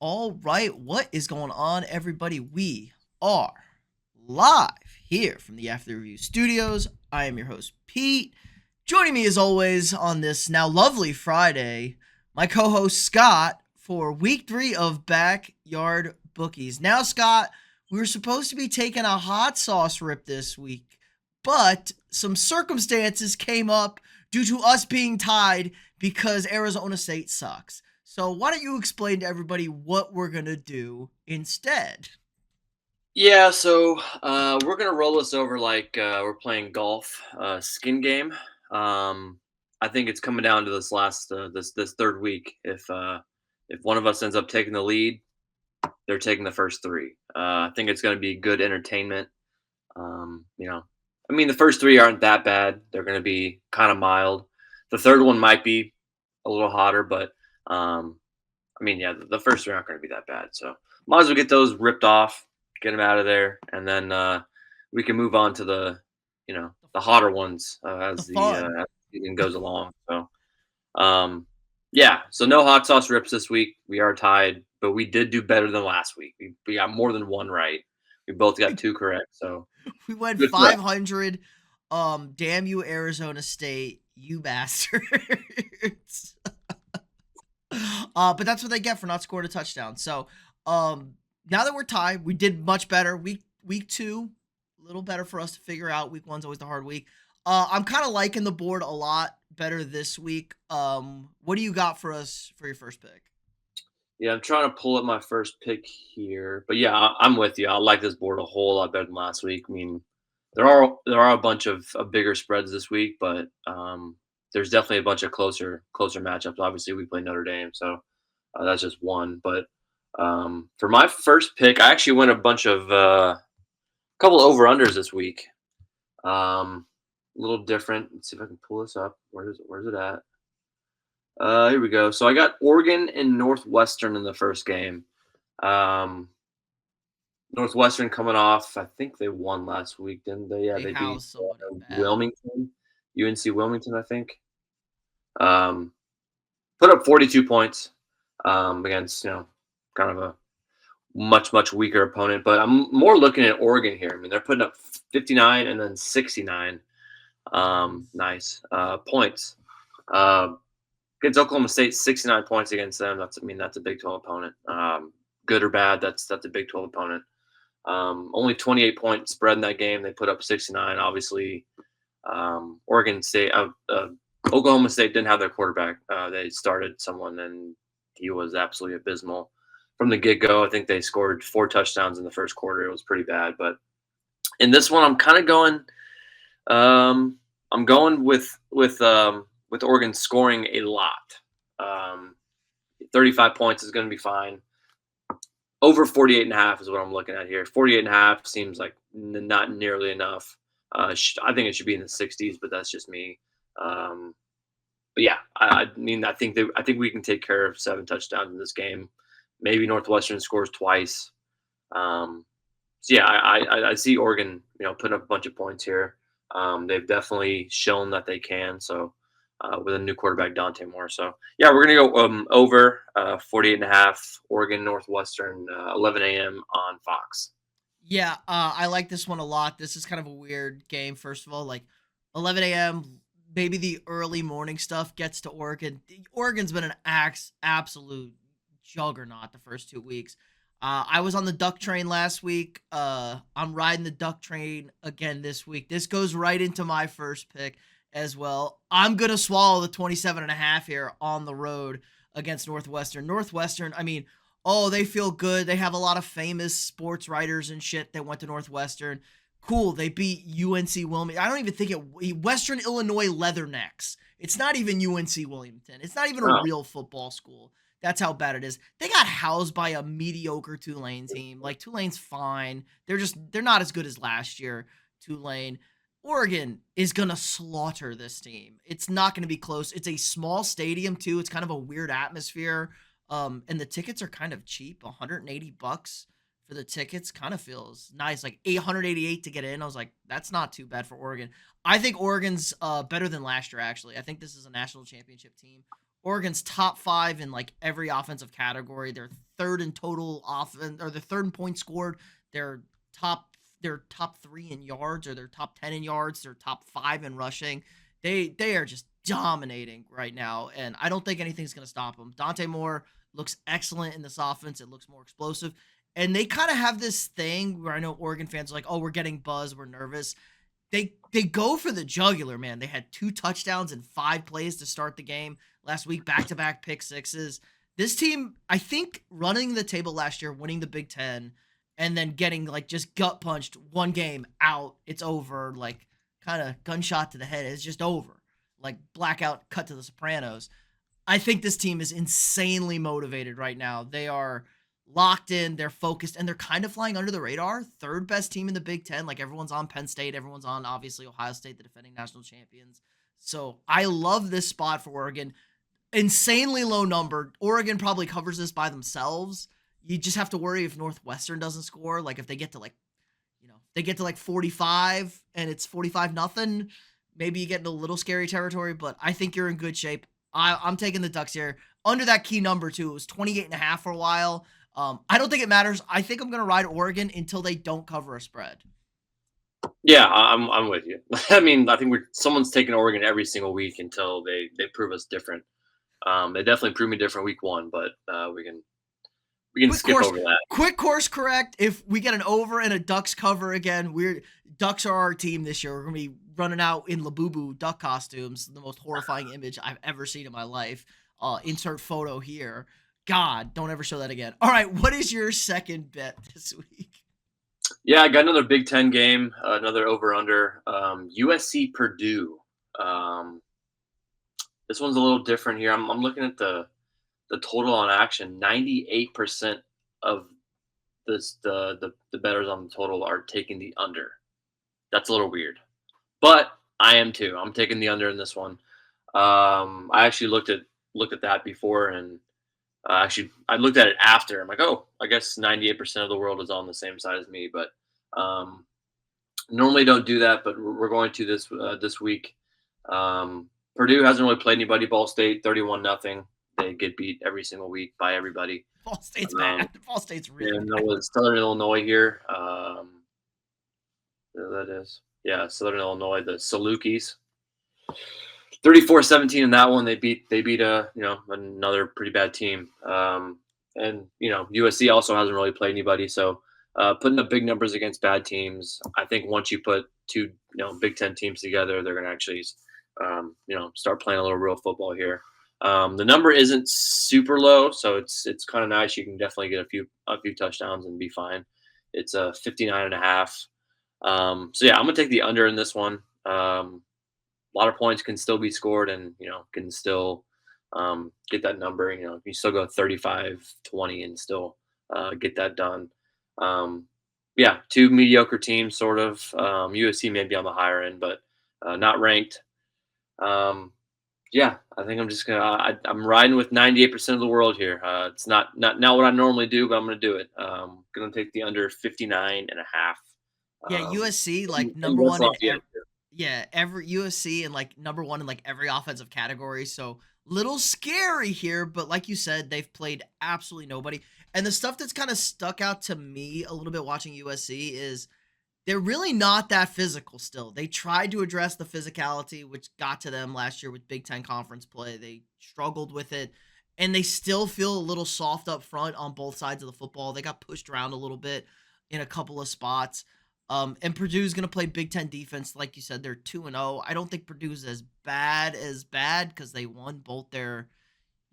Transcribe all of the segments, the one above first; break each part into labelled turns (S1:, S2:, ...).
S1: All right, what is going on, everybody? We are live here from the After Review Studios. I am your host, Pete. Joining me, as always, on this now lovely Friday, my co host, Scott, for week 3 of Backyard Bookies. Now, Scott, we were supposed to be taking a hot sauce rip this week, but some circumstances came up due to us being tied because Arizona State sucks. So why don't you explain to everybody what we're going to do instead?
S2: Yeah, we're gonna roll this over like we're playing golf, skin game. I think it's coming down to this last this third week. If one of us ends up taking the lead, they're taking the first three. I think it's gonna be good entertainment. I mean the first three aren't that bad. They're gonna be kind of mild. The third one might be a little hotter, but um, I mean yeah, the first three aren't gonna be that bad. So might as well get those ripped off, get them out of there, and then we can move on to the hotter ones
S1: The
S2: as
S1: fun.
S2: the season goes along. Um, yeah, so no hot sauce rips this week. We are tied, but we did do better than last week. We got more than one right. We both got two correct. So
S1: We went
S2: good for us.
S1: 500. Damn you, Arizona State, you bastards. But that's what they get for not scoring a touchdown. So, now that we're tied, we did much better. Week 2, a little better for us to figure out. Week 1's always the hard week. I'm kind of liking the board a lot better this week. What do you got for us for your first pick?
S2: Yeah, I'm trying to pull up my first pick here, but yeah, I'm with you. I like this board a whole lot better than last week. I mean, there are a bunch of bigger spreads this week, but there's definitely a bunch of closer matchups. Obviously, we play Notre Dame, so that's just one. But for my first pick, I actually went a bunch of couple over unders this week. A little different. Let's see if I can pull this up. Where's it at? Here we go. So I got Oregon and Northwestern in the first game. Um, Northwestern coming off, I think they won last week, didn't they? Yeah,
S1: They
S2: they beat
S1: house somebody bad.
S2: Wilmington, UNC Wilmington, I think. Um, put up 42 points against kind of a much weaker opponent. But I'm more looking at Oregon here. I mean, they're putting up 59 and then 69. Nice points. Against Oklahoma State, 69 points against them. That's a Big 12 opponent. Good or bad, that's a Big 12 opponent. Only 28 point spread in that game. They put up 69. Obviously, Oklahoma State didn't have their quarterback. They started someone, and he was absolutely abysmal from the get go. I think they scored 4 touchdowns in the first quarter. It was pretty bad. But in this one, I'm kind of going. I'm going with Oregon scoring a lot. Um, 35 points is going to be fine. Over 48 and a half is what I'm looking at here. 48 and a half seems like not nearly enough. I think it should be in the 60s, but that's just me. But yeah, I mean, I think we can take care of 7 touchdowns in this game. Maybe Northwestern scores twice. So yeah, I see Oregon, putting up a bunch of points here. They've definitely shown that they can. So with a new quarterback, Dante Moore. So yeah, we're gonna go over 48 and a half. Oregon Northwestern, 11 a.m. on Fox.
S1: Yeah, I like this one a lot. This is kind of a weird game. First of all, like 11 a.m. Maybe the early morning stuff gets to Oregon. Oregon's been an absolute juggernaut the first 2 weeks. I was on the Duck train last week. I'm riding the Duck train again this week. This goes right into my first pick as well. I'm gonna swallow the 27 and a half here on the road against Northwestern. Northwestern, I mean, oh, they feel good. They have a lot of famous sports writers and shit that went to Northwestern. Cool. They beat UNC Wilmington. I don't even think Western Illinois Leathernecks. It's not even UNC Wilmington. It's not even a
S2: Oh,
S1: real football school. That's how bad it is. They got housed by a mediocre Tulane team. Like Tulane's fine. They're not as good as last year. Tulane. Oregon is gonna slaughter this team. It's not gonna be close. It's a small stadium too. It's kind of a weird atmosphere. And the tickets are kind of cheap, $180 for the tickets. Kind of feels nice, like 888 to get in. I was like, that's not too bad for Oregon. I think Oregon's better than last year. Actually, I think this is a national championship team. Oregon's top 5 in like every offensive category. They're third in total offense, or they're third in points scored. They're top they're top 3 in yards, or they're top 10 in yards. They're top 5 in rushing. They are just dominating right now, and I don't think anything's going to stop them. Dante Moore looks excellent in this offense. It looks more explosive. And they kind of have this thing where I know Oregon fans are like, "Oh, we're getting buzz, we're nervous." They go for the jugular, man. They had 2 touchdowns in 5 plays to start the game last week, back-to-back pick sixes. This team, I think, running the table last year, winning the Big Ten, and then getting like just gut punched one game out, it's over, like kind of gunshot to the head. It's just over, like blackout cut to the Sopranos. I think this team is insanely motivated right now. They are locked in, they're focused, and they're kind of flying under the radar. Third best team in the Big Ten. Like everyone's on Penn State, everyone's on obviously Ohio State, the defending national champions. So I love this spot for Oregon. Insanely low number. Oregon probably covers this by themselves. You just have to worry if Northwestern doesn't score. Like if they get to like, they get to like 45 and it's 45 nothing, maybe you get into a little scary territory, but I think you're in good shape. I'm taking the Ducks here. Under that key number, too. It was 28.5 for a while. I don't think it matters. I think I'm going to ride Oregon until they don't cover a spread.
S2: Yeah, I'm with you. I mean, I think someone's taking Oregon every single week until they prove us different. They definitely proved me different week 1, but we can skip over that.
S1: Quick course correct. If we get an over and a Ducks cover again, Ducks are our team this year. We're gonna be running out in Labubu duck costumes, the most horrifying image I've ever seen in my life. Insert photo here. God, don't ever show that again. All right, what is your second bet this week?
S2: Yeah, I got another Big Ten game, another over/under. USC Purdue. This one's a little different here. I'm looking at the total on action. 98% of the bettors on the total are taking the under. That's a little weird, but I am too. I'm taking the under in this one. I actually looked at that before, and actually I looked at it after. I'm like, oh, I guess 98% of the world is on the same side as me, but normally don't do that. But we're going to this week. Purdue hasn't really played anybody. Ball State 31-0. They get beat every single week by everybody.
S1: Ball State's bad. Ball State's really
S2: and
S1: bad.
S2: And was Southern Illinois here. That is. Yeah, Southern Illinois, the Salukis. 34-17 in that one. They beat another pretty bad team. And USC also hasn't really played anybody. So putting up big numbers against bad teams, I think once you put 2 Big Ten teams together, they're going to actually start playing a little real football here. The number isn't super low, so it's kind of nice. You can definitely get a few touchdowns and be fine. It's 59.5. So yeah, I'm gonna take the under in this one. A lot of points can still be scored, and can still get that number. You still go 35-20 and still get that done. Yeah, 2 mediocre teams, sort of. USC may be on the higher end, but not ranked. Yeah, I think I'm just I'm riding with 98% of the world here. It's not what I normally do, but I'm gonna do it. Gonna take the under 59.5.
S1: Yeah, USC like number one in every USC and like number one in like every offensive category. So little scary here, but like you said, they've played absolutely nobody. And the stuff that's kind of stuck out to me a little bit watching USC is they're really not that physical still. They tried to address the physicality, which got to them last year with Big Ten conference play. They struggled with it, and they still feel a little soft up front on both sides of the football. They got pushed around a little bit in a couple of spots. And Purdue's going to play Big Ten defense. Like you said, they're 2-0. I don't think Purdue's as bad because they won both their,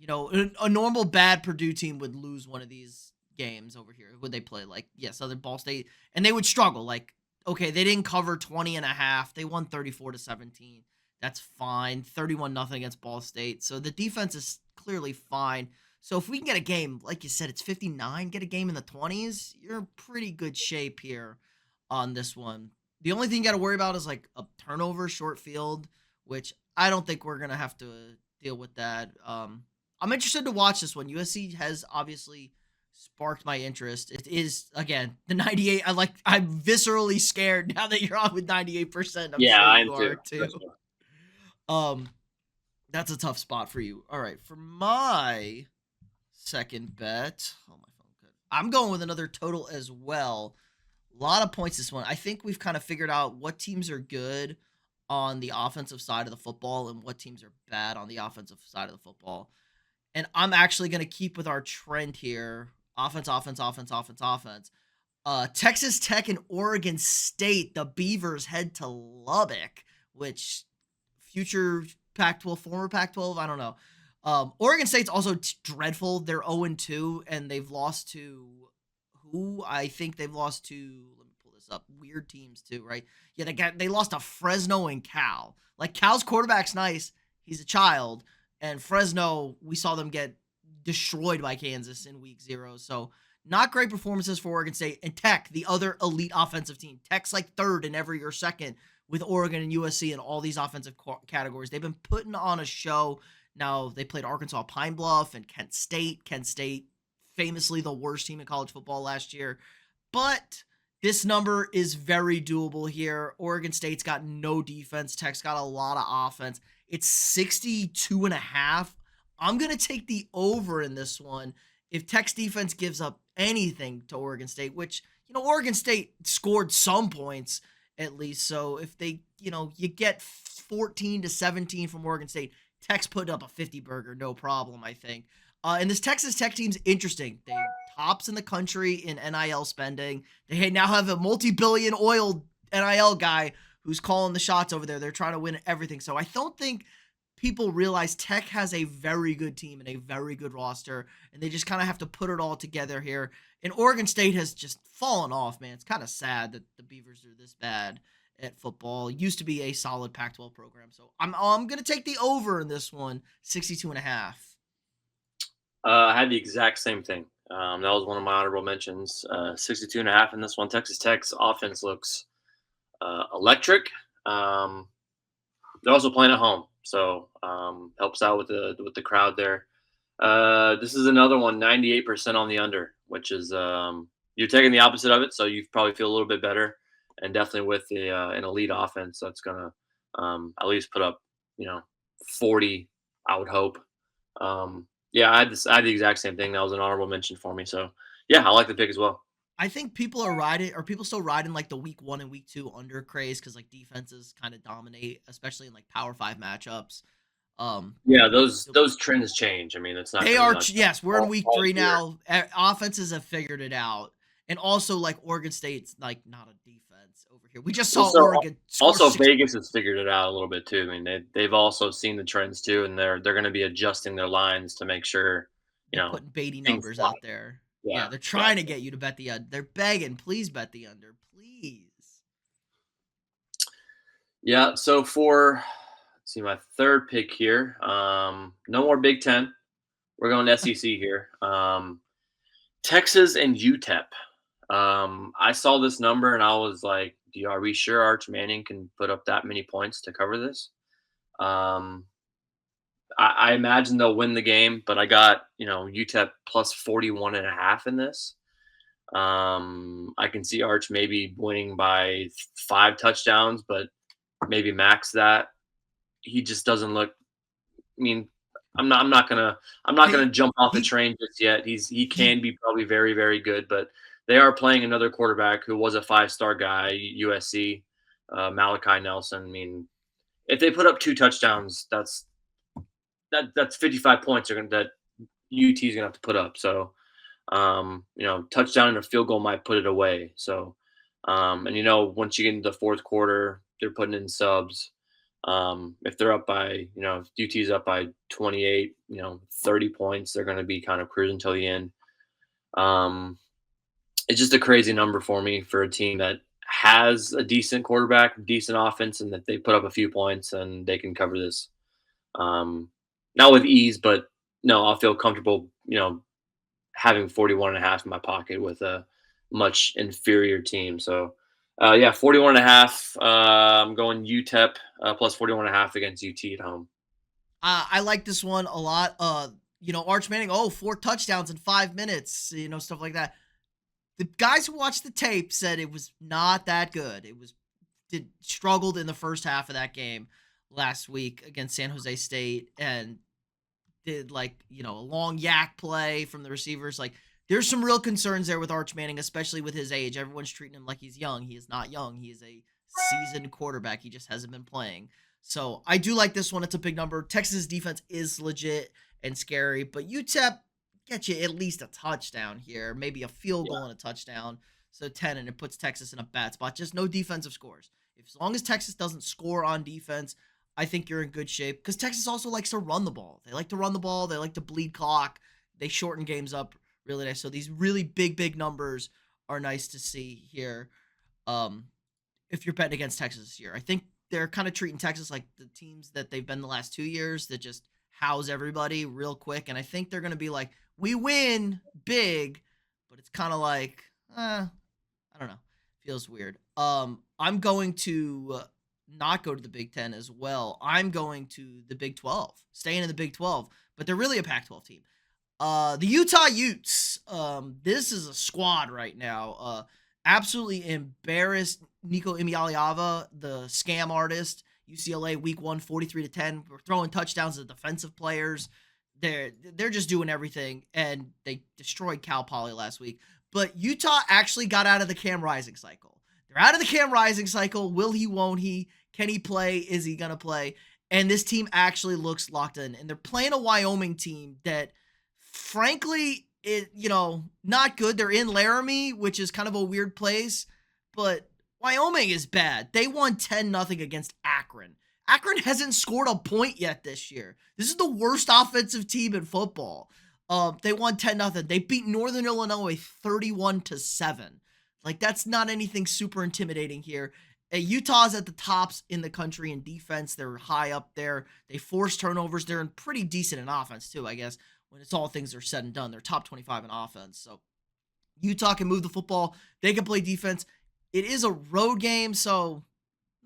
S1: a normal bad Purdue team would lose one of these games over here. Would they play like, Southern Ball State, and they would struggle. Like, okay, they didn't cover 20.5. They won 34-17. That's fine. 31-0 against Ball State. So the defense is clearly fine. So if we can get a game, like you said, it's 59, get a game in the 20s, you're in pretty good shape here on this one. The only thing you got to worry about is like a turnover, short field, which I don't think we're going to have to deal with that. I'm interested to watch this one. USC has obviously sparked my interest. It is, again, the 98. I'm viscerally scared now that you're on with 98%. I'm
S2: yeah,
S1: sure
S2: I
S1: you
S2: am
S1: are too. That's a tough spot for you. All right, for my second bet. Oh, my phone could. I'm going with another total as well. A lot of points this one. I think we've kind of figured out what teams are good on the offensive side of the football and what teams are bad on the offensive side of the football. And I'm actually going to keep with our trend here. Offense, offense, offense, offense, offense. Texas Tech and Oregon State, the Beavers head to Lubbock, which future Pac-12, former Pac-12, I don't know. Oregon State's also dreadful. They're 0-2, and they've lost to who? I think they've lost to. Let me pull this up. Weird teams too, right? Yeah, they lost to Fresno and Cal. Like Cal's quarterback's nice. He's a child, and Fresno, we saw them get destroyed by Kansas in week 0. So not great performances for Oregon State. And Tech, the other elite offensive team. Tech's like third in every or second with Oregon and USC in all these offensive categories. They've been putting on a show. Now they played Arkansas Pine Bluff and Kent State. Kent State, famously the worst team in college football last year. But this number is very doable here. Oregon State's got no defense. Tech's got a lot of offense. It's 62.5. I'm going to take the over in this one. If Tech's defense gives up anything to Oregon State, which, Oregon State scored some points at least. So if they, you get 14 to 17 from Oregon State, Tech's put up a 50 burger, no problem, I think. And this Texas Tech team's interesting. They tops in the country in NIL spending. They now have a multi-billion oil NIL guy who's calling the shots over there. They're trying to win everything. So I don't think people realize Tech has a very good team and a very good roster, and they just kind of have to put it all together here. And Oregon State has just fallen off, man. It's kind of sad that the Beavers are this bad at football. It used to be a solid Pac-12 program. So I'm going to take the over in this one, 62.5.
S2: I had the exact same thing. That was one of my honorable mentions. 62.5 in this one. Texas Tech's offense looks electric. They're also playing at home, so helps out with the crowd there. This is another one, 98% on the under, which is you're taking the opposite of it, so you probably feel a little bit better, and definitely with an elite offense that's gonna at least put up 40, I would hope. Yeah, I had the exact same thing. That was an honorable mention for me. So yeah, I like the pick as well.
S1: I think people are people still riding like the week 1 and week 2 under craze because like defenses kind of dominate, especially in like Power 5 matchups.
S2: Yeah, those trends change. I mean, it's not.
S1: They
S2: gonna be
S1: are
S2: like
S1: yes, we're in week
S2: all
S1: 3
S2: year.
S1: now. Offenses have figured it out, and also like Oregon State's like not a defense over here. We just saw
S2: Also,
S1: Oregon score
S2: also
S1: 6.
S2: Vegas has figured it out a little bit too. I mean, they've also seen the trends too, and they're going to be adjusting their lines to make sure
S1: They're putting Beatty
S2: things
S1: numbers
S2: fly.
S1: out there.
S2: Yeah,
S1: Yeah, they're trying to
S2: exactly.
S1: get you to bet the under. They're begging, please bet the under, please.
S2: Yeah. So for let's see my third pick here. No more Big Ten. We're going SEC here. Texas and UTEP. I saw this number and I was like, are we sure Arch Manning can put up that many points to cover this? Um, I imagine they'll win the game, but I got, UTEP plus 41.5 in this. I can see Arch maybe winning by 5 touchdowns, but maybe max that. He just doesn't look. I mean, I'm not gonna
S1: He
S2: jump off the
S1: he
S2: train just yet. He
S1: he
S2: can be probably very, very good, but they are playing another quarterback who was a 5-star guy, USC, Malachi Nelson. I mean, if they put up 2 touchdowns, that's 55 points that UT is gonna have to put up. So, touchdown and a field goal might put it away. So, and once you get into the fourth quarter, they're putting in subs. If they're up by, if UT's up by 28, 30 points, they're going to be kind of cruising till the end. Um, it's just a crazy number for me for a team that has a decent quarterback, decent offense, and that they put up a few points and they can cover this. Not with ease, but no, I'll feel comfortable, having 41.5 in my pocket with a much inferior team. So, yeah, 41.5. I'm going UTEP plus 41.5 against UT at home.
S1: I like this one a lot. Arch Manning, 4 touchdowns in 5 minutes, stuff like that. The guys who watched the tape said it was not that good. It struggled in the first half of that game. last week against San Jose State and did a long yak play from the receivers. Like there's some real concerns there with Arch Manning, especially with his age. Everyone's treating him like he's young. He is not young. He is a seasoned quarterback. He just hasn't been playing. So I do like this one. It's a big number. Texas defense is legit and scary, but UTEP get you at least a touchdown here, maybe a field
S2: Yeah.
S1: goal and a touchdown. So 10, and it puts Texas in a bad spot. Just no defensive scores. If as long as Texas doesn't score on defense, I think you're in good shape because Texas also likes to run the ball. They like to run the ball. They like to bleed clock. They shorten games up really nice. So these really big numbers are nice to see here. Um, if you're betting against Texas this year, I think they're kind of treating Texas like the teams that they've been the last 2 years that just house everybody real quick. And I think they're going to be like, we win big, but it's kind of like, I don't know. Feels weird. I'm going to not go to the Big Ten as well. I'm going to the Big 12, staying in the Big 12, but they're really a Pac 12 team. The Utah Utes. This is a squad right now. Absolutely embarrassed Nico Imialiava, the scam artist. UCLA week 1, 43-10. We're throwing touchdowns at defensive players. They're just doing everything, and they destroyed Cal Poly last week. But Utah actually got out of the Cam Rising cycle. They're out of the Cam Rising cycle. Will he, won't he? Can he play? Is he going to play? And this team actually looks locked in. And they're playing a Wyoming team that, frankly, not good. They're in Laramie, which is kind of a weird place. But Wyoming is bad. They won 10-0 against Akron. Akron hasn't scored a point yet this year. This is the worst offensive team in football. They won 10-0. They beat Northern Illinois 31-7. Like, that's not anything super intimidating here. Utah's at the tops in the country in defense. They're high up there. They force turnovers. They're in pretty decent in offense, too, I guess. When it's all things are said and done, they're top 25 in offense. So Utah can move the football. They can play defense. It is a road game, so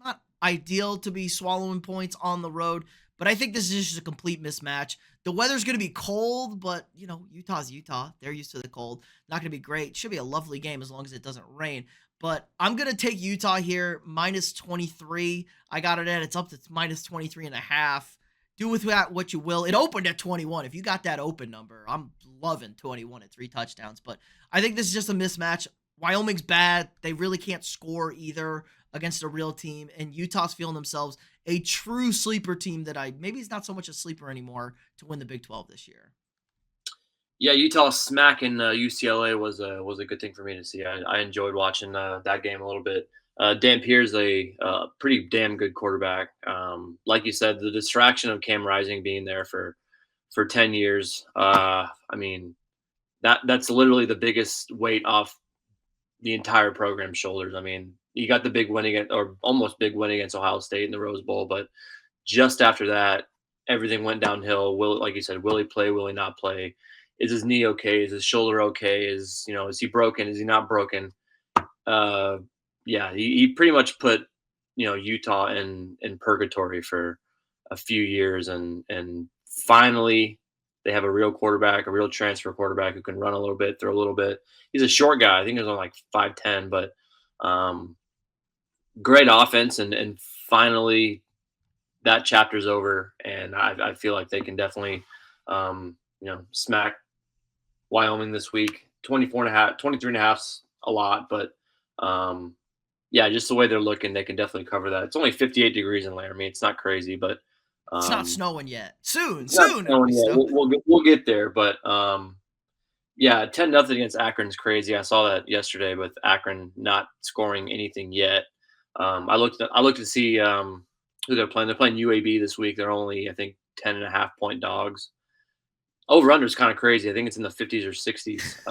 S1: not ideal to be swallowing points on the road. But I think this is just a complete mismatch. The weather's going to be cold, but, Utah's Utah. They're used to the cold. Not going to be great. Should be a lovely game as long as it doesn't rain. But I'm going to take Utah here, minus 23. I got it at. It's up to minus 23.5. Do with that what you will. It opened at 21. If you got that open number, I'm loving 21 at 3 touchdowns. But I think this is just a mismatch. Wyoming's bad. They really can't score either against a real team. And Utah's feeling themselves a true sleeper team that maybe it's not so much a sleeper anymore to win the Big 12 this year.
S2: Yeah, Utah smacking UCLA was a good thing for me to see. I enjoyed watching that game a little bit. Dan Pierre's a pretty damn good quarterback. Like you said, the distraction of Cam Rising being there for 10 years. I mean, that's literally the biggest weight off the entire program's shoulders. I mean, you got the big win against, or almost big win against Ohio State in the Rose Bowl, but just after that, everything went downhill. Like you said, will he play? Will he not play? Is his knee okay? Is his shoulder okay? Is he broken? Is he not broken? Uh, yeah, he pretty much put Utah in purgatory for a few years, and finally they have a real quarterback, a real transfer quarterback who can run a little bit, throw a little bit. He's a short guy. I think he's on like 5'10", but um, great offense, and finally that chapter's over, and I feel like they can definitely smack Wyoming this week. 24.5, 23.5's a lot, but yeah, just the way they're looking, they can definitely cover that. It's only 58 degrees in Laramie. It's not crazy, but
S1: It's not snowing yet. Soon
S2: it's not
S1: it'll
S2: snowing
S1: be
S2: yet.
S1: snowing.
S2: We'll get there, but yeah, 10-0 against Akron's crazy. I saw that yesterday with Akron not scoring anything yet. I looked to see who they're playing. They're playing UAB this week. They're only, I think, 10.5-point dogs. Over under is kind of crazy. I think it's in the 50s or 60s.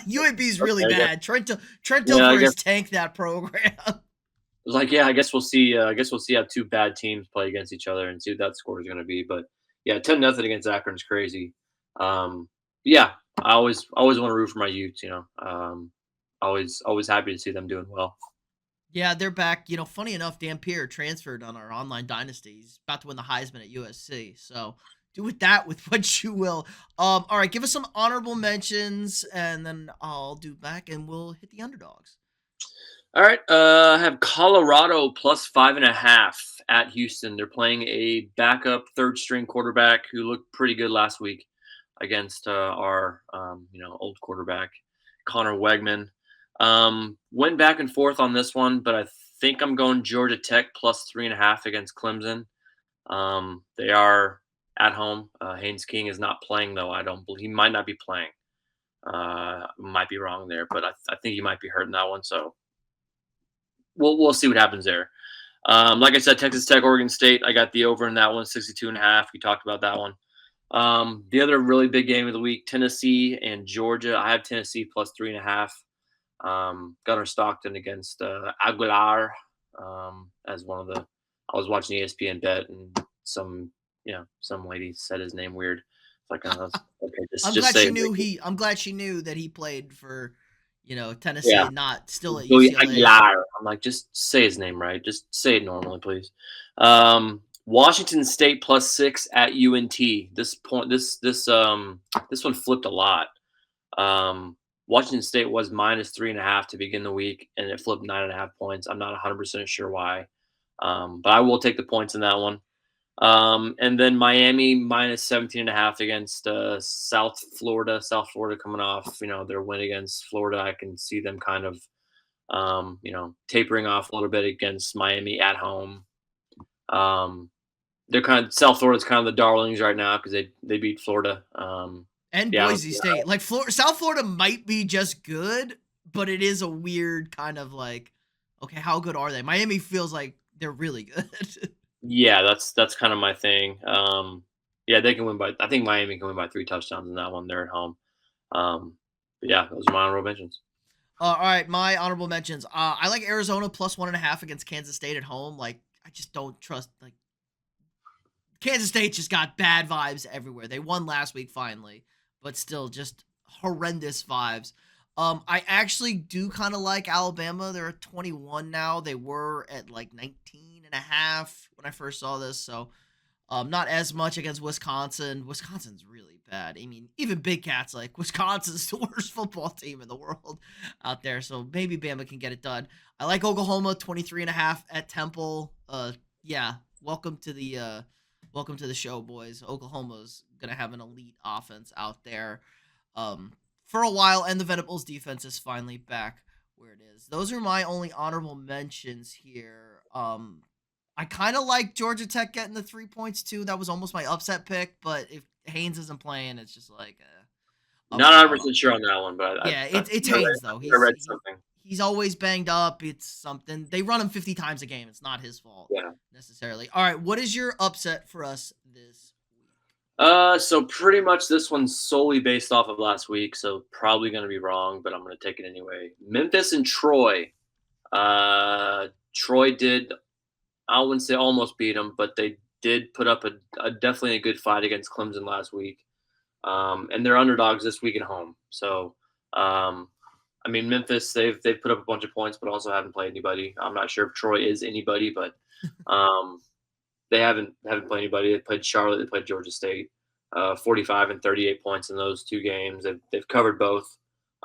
S1: UAB's really
S2: Okay,
S1: bad. Trent
S2: yeah, I
S1: Dilfer
S2: guess
S1: has tanked that program.
S2: it was like, yeah, I guess we'll see. I guess we'll see how 2 bad teams play against each other and see what that score is going to be. But yeah, 10-0 against Akron is crazy. Yeah, I always want to root for my Utes. Always happy to see them doing well.
S1: Yeah, they're back. Funny enough, Dan Pierre transferred on our online dynasty. He's about to win the Heisman at USC. So do with that with what you will. All right, give us some honorable mentions, and then I'll do back, and we'll hit the underdogs.
S2: All right. I have Colorado plus 5.5 at Houston. They're playing a backup third string quarterback who looked pretty good last week against our old quarterback Connor Wegman. Went back and forth on this one, but I think I'm going Georgia Tech plus 3.5 against Clemson. They are at home. Haynes King is not playing though. I don't believe he might not be playing. Might be wrong there, but I think he might be hurt in that one. So we'll see what happens there. Like I said, Texas Tech, Oregon State. I got the over in that one, 62.5. We talked about that one. The other really big game of the week, Tennessee and Georgia. I have Tennessee plus 3.5. Gunnar Stockton against Aguilar as one of the. I was watching ESPN bet and some lady said his name weird. Like okay, just say it.
S1: I'm glad she knew that he played for, Tennessee
S2: Yeah.
S1: and not still at
S2: Joey
S1: UCLA.
S2: Aguilar. I'm like, just say his name right. Just say it normally, please. Washington State plus 6 at UNT. This one flipped a lot. Washington State was minus 3.5 to begin the week, and it flipped 9.5 points. I'm not 100% sure why, but I will take the points in that one. And then Miami minus 17.5 against South Florida. South Florida coming off, their win against Florida. I can see them kind of, tapering off a little bit against Miami at home. They're South Florida's kind of the darlings right now because they beat Florida.
S1: And Boise State. Like South Florida might be just good, but it is a weird kind of like, okay, how good are they? Miami feels like they're really good.
S2: Yeah, that's kind of my thing. Yeah, they can win I think Miami can win by 3 touchdowns in that one. They're at home. But yeah, those are my honorable mentions.
S1: All right, my honorable mentions. I like Arizona plus 1.5 against Kansas State at home. Like, I just don't trust. Like, Kansas State just got bad vibes everywhere. They won last week finally, but still just horrendous vibes. I actually do kind of like Alabama. They're at 21 now. They were at like 19 and a half when I first saw this. So not as much against Wisconsin. Wisconsin's really bad. I mean, even Big Cat's like, Wisconsin's the worst football team in the world out there. So maybe Bama can get it done. I like Oklahoma 23.5 at Temple. Yeah, welcome to the show, boys. Oklahoma's gonna have an elite offense out there for a while, and the Venables defense is finally back where it is. Those are my only honorable mentions here. I kind of like Georgia Tech getting the 3 points too. That was almost my upset pick, but if Haynes isn't playing, it's just like
S2: Not 100% sure on that one, but
S1: yeah, it's Haynes though.
S2: I read something.
S1: He's always banged up. It's something they run him 50 times a game. It's not his fault necessarily. All right, what is your upset for us this week?
S2: So pretty much this one's solely based off of last week, so probably going to be wrong, but I'm going to take it anyway. Memphis and Troy. Troy did, I wouldn't say almost beat them, but they did put up a definitely a good fight against Clemson last week. And they're underdogs this week at home. So, I mean, Memphis, they've put up a bunch of points, but also haven't played anybody. I'm not sure if Troy is anybody, but they haven't played anybody. They played Charlotte, they played Georgia State, 45 and 38 points in those 2 games. They've covered both.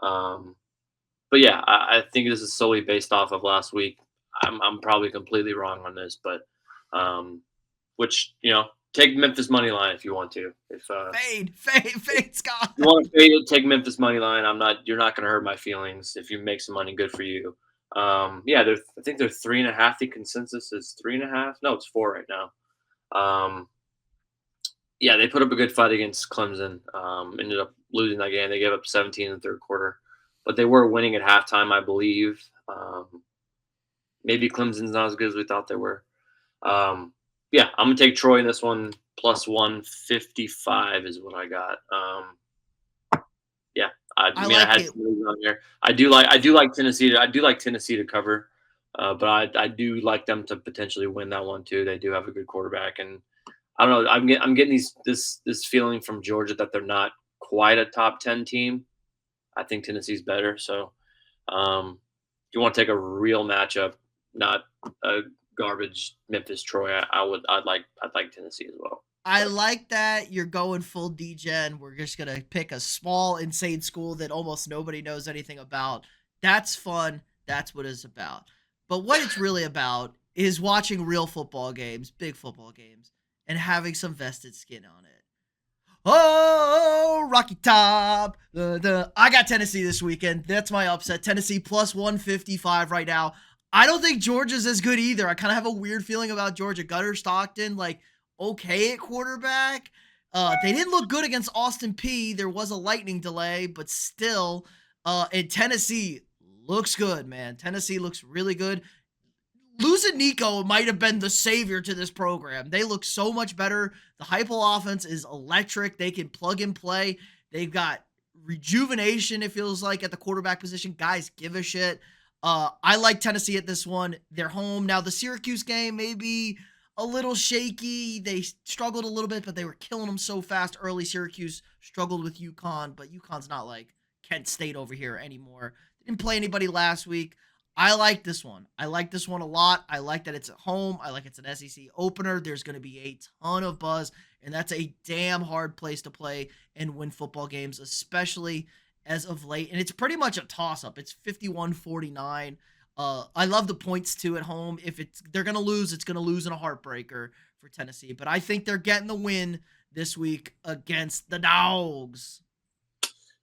S2: But yeah, I think this is solely based off of last week. I'm probably completely wrong on this, but which take Memphis money line if you want to. If
S1: fade, Scott.
S2: You want to fade it, take Memphis money line. You're not going to hurt my feelings if you make some money. Good for you. Yeah, I think they're 3.5. The consensus is 3.5. No, it's 4 right now. Yeah, they put up a good fight against Clemson. Ended up losing that game. They gave up 17 in the third quarter, but they were winning at halftime, I believe. Maybe Clemson's not as good as we thought they were. Yeah, I'm gonna take Troy in this one. Plus 155 is what I got. Yeah, I had on there. I do like Tennessee. I do like Tennessee to cover, but I do like them to potentially win that one too. They do have a good quarterback, and I don't know. I'm getting this feeling from Georgia that they're not quite a top 10 team. I think Tennessee's better. So, if you want to take a real matchup, not a garbage Memphis Troy, I'd like Tennessee as well.
S1: I like that you're going full degen. We're just gonna pick a small, insane school that almost nobody knows anything about. That's fun. That's what it's about. But what it's really about is watching real football games, big football games, and having some vested skin on it. Oh, Rocky Top. I got Tennessee this weekend. That's my upset. Tennessee plus 155 right now. I don't think Georgia's as good either. I kind of have a weird feeling about Georgia. Gunner Stockton, like, okay at quarterback. They didn't look good against Austin P. There was a lightning delay, but still, and Tennessee looks good, man. Tennessee looks really good. Losing Nico might have been the savior to this program. They look so much better. The Heupel offense is electric. They can plug and play. They've got rejuvenation, it feels like, at the quarterback position. Guys give a shit. I like Tennessee at this one. They're home. Now, the Syracuse game may be a little shaky. They struggled a little bit, but they were killing them so fast early. Syracuse struggled with UConn, but UConn's not like Kent State over here anymore. They didn't play anybody last week. I like this one. I like this one a lot. I like that it's at home. I like it's an SEC opener. There's going to be a ton of buzz, and that's a damn hard place to play and win football games, especially as of late. And it's pretty much a toss-up. It's 51-49. I love the points, too, at home. If they're going to lose, it's going to lose in a heartbreaker for Tennessee. But I think they're getting the win this week against the Dogs.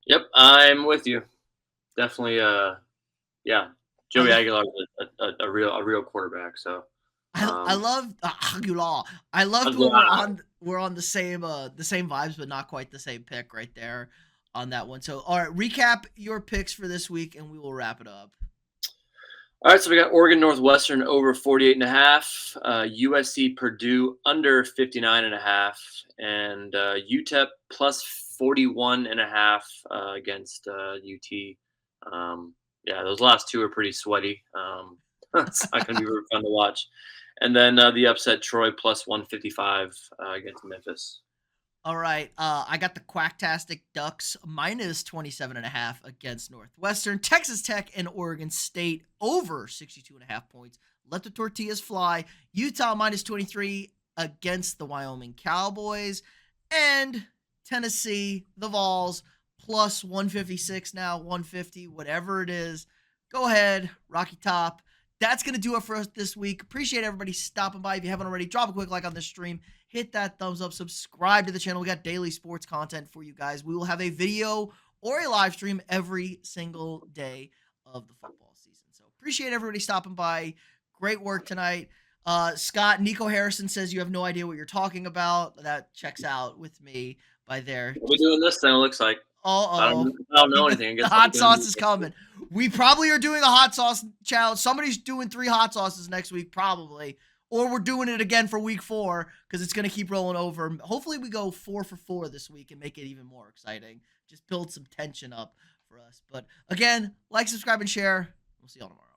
S2: Yep, I'm with you. Definitely, yeah. Joey Aguilar is a real quarterback. So
S1: I love Aguilar. I loved when we're on the same vibes, but not quite the same pick right there on that one. So, all right, recap your picks for this week, and we will wrap it up.
S2: All right, so we got Oregon Northwestern over 48.5, USC Purdue under 59.5, and UTEP plus 41.5 against UT. Yeah, those last two are pretty sweaty. It's not going to be really fun to watch. And then the upset Troy plus 155 against Memphis.
S1: All right, I got the Quacktastic Ducks minus 27.5 against Northwestern. Texas Tech and Oregon State over 62.5 points. Let the tortillas fly. Utah minus 23 against the Wyoming Cowboys. And Tennessee, the Vols, plus 156 now, 150, whatever it is. Go ahead, Rocky Top. That's going to do it for us this week. Appreciate everybody stopping by. If you haven't already, drop a quick like on this stream. Hit that thumbs up. Subscribe to the channel. We got daily sports content for you guys. We will have a video or a live stream every single day of the football season. So appreciate everybody stopping by. Great work tonight. Scott, Nico Harrison says you have no idea what you're talking about. That checks out with me by there.
S2: What are we doing this thing, it looks like. I don't know anything.
S1: The hot sauce is coming. We probably are doing a hot sauce challenge. Somebody's doing 3 hot sauces next week, probably. Or we're doing it again for week 4 because it's going to keep rolling over. Hopefully we go 4 for 4 this week and make it even more exciting. Just build some tension up for us. But again, like, subscribe, and share. We'll see y'all tomorrow.